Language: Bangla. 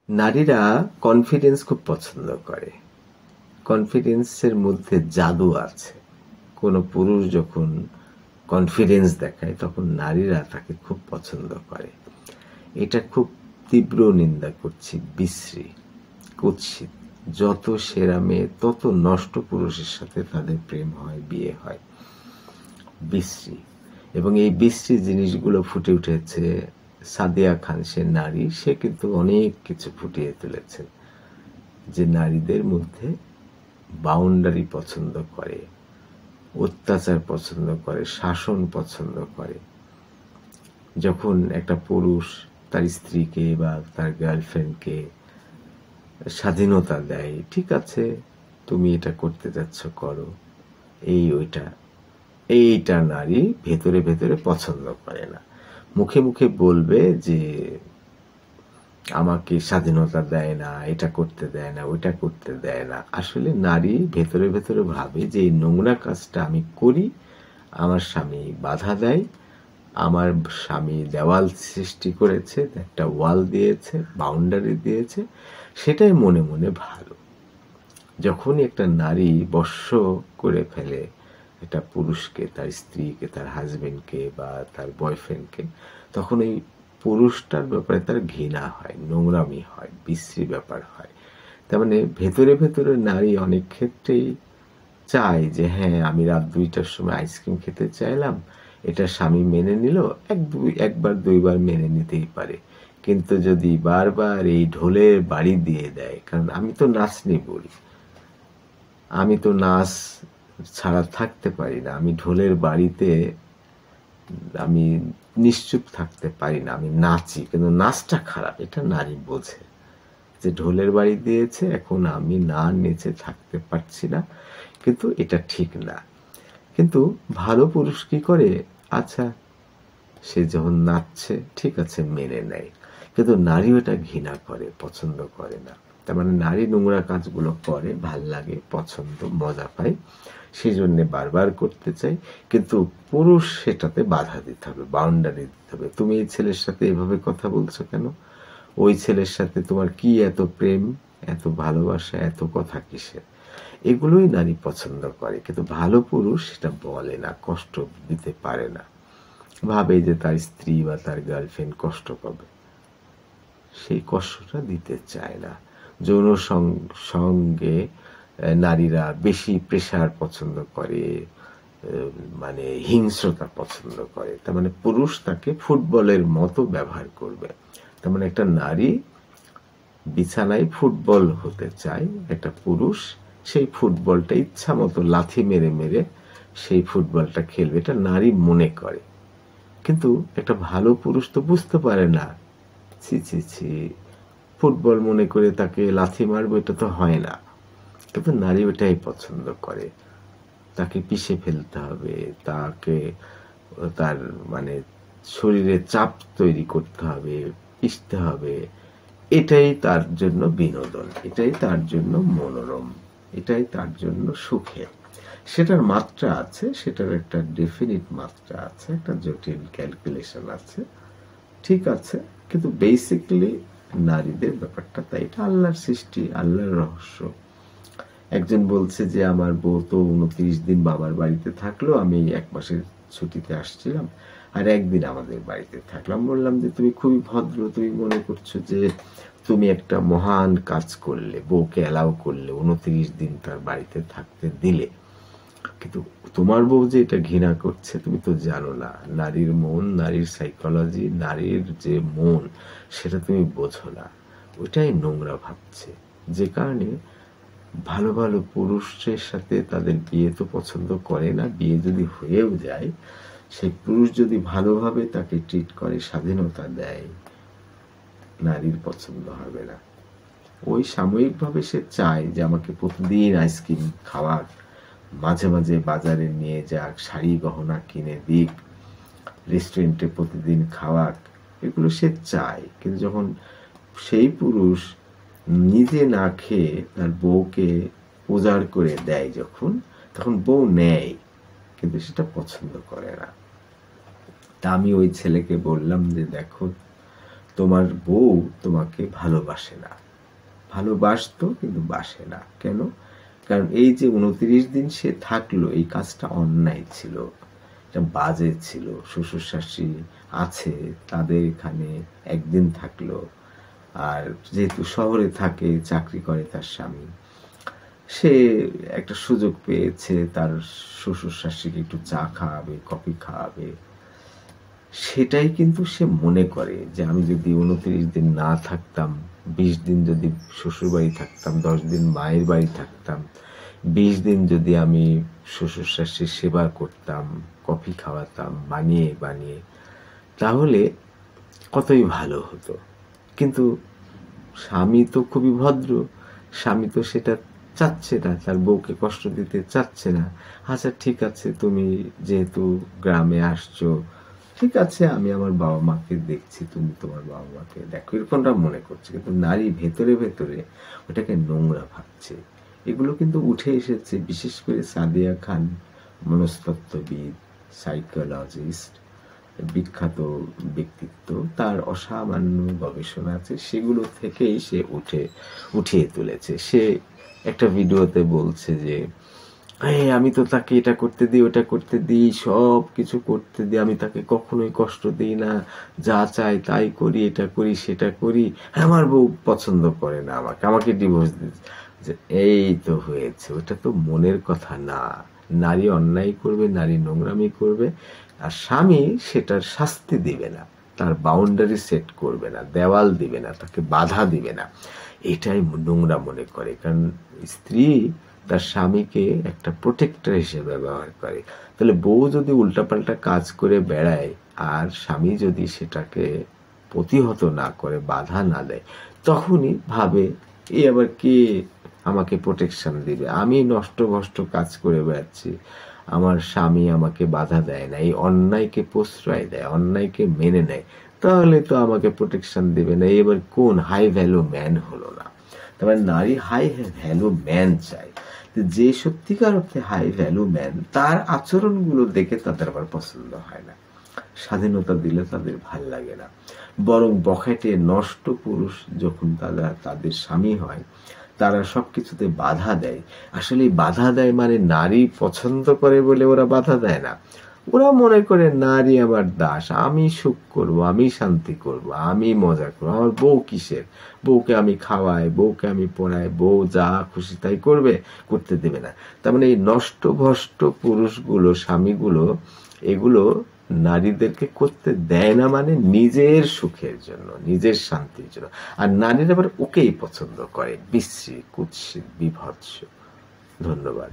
নারীরা কনফিডেন্স খুব পছন্দ করে। কনফিডেন্সের মধ্যে জাদু আছে। কোনো পুরুষ যখন কনফিডেন্স দেখায় তখন নারীরা তাকে খুব পছন্দ করে। এটা খুব তীব্র নিন্দা করছি, বিশ্রী, কুৎসিত। যত সেরা মেয়ে তত নষ্ট পুরুষের সাথে তাদের প্রেম হয়, বিয়ে হয়। বিশ্রী। এবং এই বিশ্রী জিনিসগুলো ফুটে উঠেছে সাদিয়া খান, সে নারী, সে কিন্তু অনেক কিছু ফুটিয়ে তুলেছে যে নারীদের মধ্যে বাউন্ডারি পছন্দ করে, অত্যাচার পছন্দ করে, শাসন পছন্দ করে। যখন একটা পুরুষ তার স্ত্রীকে বা তার গার্লফ্রেন্ডকে স্বাধীনতা দেয়, ঠিক আছে তুমি এটা করতে যাচ্ছ করো, এইটা নারী ভেতরে ভেতরে পছন্দ করে না। মুখে মুখে বলবে যে আমাকে স্বাধীনতা দেয় না, এটা করতে দেয় না, ওইটা করতে দেয় না। আসলে নারী ভেতরে ভেতরে ভাবে যে এই নোংরা কাজটা আমি করি, আমার স্বামী বাধা দেয়, আমার স্বামী দেওয়াল সৃষ্টি করেছে, একটা ওয়াল দিয়েছে, বাউন্ডারি দিয়েছে, সেটাই মনে মনে ভালো। যখনই একটা নারী বশ করে ফেলে একটা পুরুষকে, তার স্ত্রীকে, তার হাজবেন্ডকে বা তার বয়ফ্রেন্ডকে, তখন এই পুরুষটার ব্যাপারে তার ঘৃণা হয়, নোংরামি হয়, বিশ্রী ব্যাপার হয়। তার মানে ভেতরে ভেতরে নারী অনেক ক্ষেত্রেই চায় যে হ্যাঁ আমি রাত 2টার সময় আইসক্রিম খেতে চাইলাম, এটা স্বামী মেনে নিল, একবার দুইবার মেনে নিতেই পারে। কিন্তু যদি বারবার এই ঢোলের বাড়ি দিয়ে দেয়, কারণ আমি তো নাচনি বলি, আমি তো নাচ ছাড়া থাকতে পারি না, আমি ঢোলের বাড়িতে আমি নিশ্চুপ থাকতে পারি না, আমি নাচি, কিন্তু নাচটা খারাপ, এটা নারী বোঝে যে ঢোলের বাড়ি দিয়েছে, এখন আমি না নেচে থাকতে পারছি না, কিন্তু এটা ঠিক না। কিন্তু ভালো পুরুষ কি করে, আচ্ছা সে যখন নাচছে ঠিক আছে মেনে নেয়, কিন্তু নারী ওটা ঘৃণা করে, পছন্দ করে না। তার মানে নারী নোংরা কাজগুলো করে, ভাল লাগে, পছন্দ, মজা পায়, সেই জন্যে বারবার করতে চাই। কিন্তু পুরুষ সেটাতে বাধা দিতে হবে, বাউন্ডারি দিতে হবে। তুমি এই ছেলের সাথে এভাবে কথা বলছো কেন, ওই ছেলের সাথে তোমার কি এত প্রেম, এত ভালোবাসা, এত কথা কিসের? এগুলোই নারী পছন্দ করে। কিন্তু ভালো পুরুষ সেটা বলে না, কষ্ট দিতে পারে না, ভাবে যে তার স্ত্রী বা তার গার্লফ্রেন্ড কষ্ট পাবে, সেই কষ্টটা দিতে চায় না। যৌন সঙ্গে নারীরা বেশি প্রেসার পছন্দ করে, মানে হিংস্রতা পছন্দ করে। তার মানে পুরুষ তাকে ফুটবলের মতো ব্যবহার করবে। তার মানে একটা নারী বিছানায় ফুটবল হতে চায়, একটা পুরুষ সেই ফুটবলটা ইচ্ছা মতো লাথি মেরে মেরে সেই ফুটবলটা খেলবে, এটা নারী মনে করে। কিন্তু একটা ভালো পুরুষ তো বুঝতে পারে না, ছি ছি ছি, ফুটবল মনে করে তাকে লাথি মারবো, এটা তো হয় না। কিন্তু নারী ওটাই পছন্দ করে, তাকে পিষে ফেলতে হবে, তাকে তার মানে শরীরে চাপ তৈরি করতে হবে, পিষতে হবে, এটাই তার জন্য বিনোদন, এটাই তার জন্য মনোরম, এটাই তার জন্য সুখের। সেটার মাত্রা আছে, সেটার একটা ডেফিনিট মাত্রা আছে, একটা জটিল ক্যালকুলেশন আছে, ঠিক আছে। কিন্তু বেসিক্যালি নারীদের ব্যাপারটা তাই, এটা আল্লাহর সৃষ্টি, আল্লাহর রহস্য। একজন বলছে যে আমার বউ তো 29 দিন বাবার বাড়িতে থাকলো, আমি 1 মাসের ছুটিতে আসছিলাম আর একদিন আমাদের বাড়িতে থাকলাম। বললাম যে তুমি খুবই ভদ্র, তুমি মনে করছো যে তুমি একটা মহান কাজ করলে, বউকে অ্যালাউ করলে, 29 দিন তার বাড়িতে থাকতে দিলে। কিন্তু তোমার বউ যে এটা ঘৃণা করছে তুমি তো জানো না। নারীর মন, নারীর সাইকোলজি, নারীর যে মন, সেটা তুমি বোঝো না, ওইটাই নোংরা ভাবছে। যে কারণে ভালো ভালো পুরুষের সাথে তাদের বিয়ে তো পছন্দ করে না। বিয়ে যদি হয়েও যায়, সেই পুরুষ যদি ভালোভাবে তাকে ট্রিট করে, স্বাধীনতা দেয়, নারীর পছন্দ হবে না। ওই সাময়িকভাবে সে চায় যে আমাকে প্রতিদিন আইসক্রিম খাওয়াক, মাঝে মাঝে বাজারে নিয়ে যাক, শাড়ি গহনা কিনে দিক, রেস্টুরেন্টে প্রতিদিন খাওয়াক, এগুলো সে চায়। কিন্তু যখন সেই পুরুষ নিজে না খেয়ে তার বউকে উজাড় করে দেয়, তখন বউ নেয়, কিন্তু সেটা পছন্দ করে না। তা আমি ওই ছেলেকে বললাম যে দেখো, তোমার বউ তোমাকে ভালোবাসে না, ভালোবাসতো কিন্তু বাসে না। কেন? কারণ এই যে 29 দিন সে থাকলো, এই কাজটা অন্যায় ছিল, এটা বাজে ছিল। শ্বশুর শাশুড়ি আছে, তাদের এখানে একদিন থাকলো, আর যেহেতু শহরে থাকে, চাকরি করে তার স্বামী, সে একটা সুযোগ পেয়েছে তার শ্বশুর শাশুড়িকে একটু চা খাওয়াবে, কফি খাওয়াবে, সেটাই কিন্তু সে মনে করে যে আমি যদি 29 দিন না থাকতাম, 20 দিন যদি শ্বশুর বাড়ি থাকতাম, 10 দিন মায়ের বাড়ি থাকতাম, 20 দিন যদি আমি শ্বশুর শাশুড়ির সেবা করতাম, কফি খাওয়াতাম বানিয়ে বানিয়ে, তাহলে কতই ভালো হতো। কিন্তু স্বামী তো খুবই ভদ্র, স্বামী তো সেটা চাচ্ছে না, তার বউকে কষ্ট দিতে চাচ্ছে না। আচ্ছা ঠিক আছে, তুমি যেহেতু গ্রামে আসছো, ঠিক আছে, আমি আমার বাবা মাকে দেখছি, তুমি তোমার বাবা মাকে দেখো, এরকমটা মনে করছে। কিন্তু নারী ভেতরে ভেতরে ওটাকে নোংরা ভাবছে। এগুলো কিন্তু উঠে এসেছে, বিশেষ করে সাদিয়া খান, মনস্তত্ত্ববিদ, সাইকোলজিস্ট, বিখ্যাত ব্যক্তিত্ব, তার অসামান্য গবেষণা আছে, সেগুলো থেকেই সে উঠিয়ে তুলেছে। সে একটা ভিডিওতে বলছে যে আমি তো তাকে এটা করতে দিই, ওটা করতে দিই, সব কিছু করতে দিই, আমি তাকে কখনোই কষ্ট দিই না, যা চাই তাই করি, এটা করি সেটা করি, আমার বউ পছন্দ করে না আমাকে, আমাকে ডিভোর্স দিচ্ছে। যে এই তো হয়েছে, ওটা তো মনের কথা না। নারী অন্যায় করবে, নারী নোংরামি করবে, আর স্বামী সেটার শাস্তি দিবে না, তার বাউন্ডারি সেট করবে না, দেওয়াল দিবে না, তাকে বাধা দিবে না, এটাই নোংরা মনে করে। কারণ স্ত্রী তার স্বামীকে একটা প্রোটেক্টর হিসেবে ব্যবহার করে। তাহলে বউ যদি উল্টাপাল্টা কাজ করে বেড়ায়, আর স্বামী যদি সেটাকে প্রতিহত না করে, বাধা না দেয়, তখনই ভাবে এই আবার কে আমাকে প্রোটেকশন দিবে, আমি নষ্ট ভষ্ট কাজ করে বেড়াচ্ছি, আমার স্বামী আমাকে বাধা দেয় না, এই অন্যায়কে প্রশ্রয় দেয়, অন্যায়কে মেনে নেয়, তাহলে তো আমাকে প্রোটেকশন দিবে না। এবার কোন হাই ভ্যালু ম্যান হলো না? তবে নারী হাই ভ্যালু ম্যান চায়। যে সত্যিকার অর্থে হাই ভ্যালু ম্যান, তার আচরণগুলো দেখে তাদের আবার পছন্দ হয় না, স্বাধীনতা দিলে তাদের ভাল লাগে না। বরং বখাটে নষ্ট পুরুষ যখন তাদের স্বামী হয়, তারা সবকিছুতে বাধা দেয়। আসলে বাধা দেয় মানে নারী পছন্দ করে বলে ওরা বাধা দেয় না, ওরা মনে করে নারী আমার দাস, আমি সুখ করব, আমি শান্তি করব, আমি মজা করবো, আমার বউ কিসের, বউকে আমি খাওয়াই, বউকে আমি পড়াই, বউ যা খুশি তাই করবে, করতে দেবে না। তার মানে এই নষ্ট ভষ্ট পুরুষগুলো, স্বামীগুলো, এগুলো নারীদেরকে করতে দেয় না, মানে নিজের সুখের জন্য, নিজের শান্তির জন্য। আর নারীরা আবার ওকেই পছন্দ করে, বিশ্রী, কুৎসিত, বিভৎস। ধন্যবাদ।